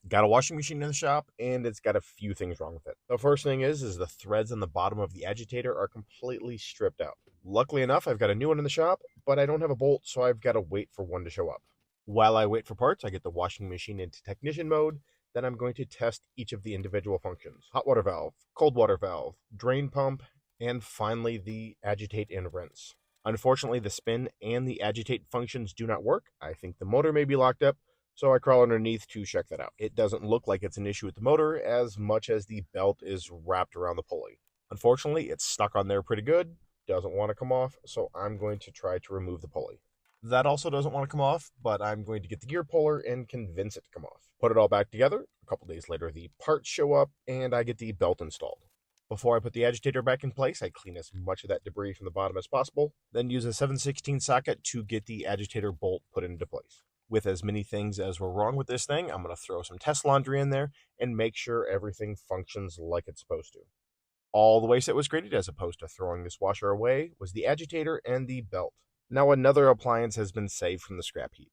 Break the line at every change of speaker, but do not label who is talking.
Got a washing machine in the shop, and it's got a few things wrong with it. The first thing is the threads on the bottom of the agitator are completely stripped out. Luckily enough, I've got a new one in the shop, but I don't have a bolt, so I've got to wait for one to show up. While I wait for parts, I get the washing machine into technician mode. Then I'm going to test each of the individual functions: hot water valve, cold water valve, drain pump, and finally the agitate and rinse. Unfortunately, the spin and the agitate functions do not work. I think the motor may be locked up, so I crawl underneath to check that out. It doesn't look like it's an issue with the motor as much as the belt is wrapped around the pulley. Unfortunately, it's stuck on there pretty good, doesn't want to come off, so I'm going to try to remove the pulley. That also doesn't want to come off, but I'm going to get the gear puller and convince it to come off. Put it all back together. A couple days later, the parts show up, and I get the belt installed. Before I put the agitator back in place, I clean as much of that debris from the bottom as possible, then use a 7/16 socket to get the agitator bolt put into place. With as many things as were wrong with this thing, I'm going to throw some test laundry in there and make sure everything functions like it's supposed to. All the waste that was created, as opposed to throwing this washer away, was the agitator and the belt. Now another appliance has been saved from the scrap heap.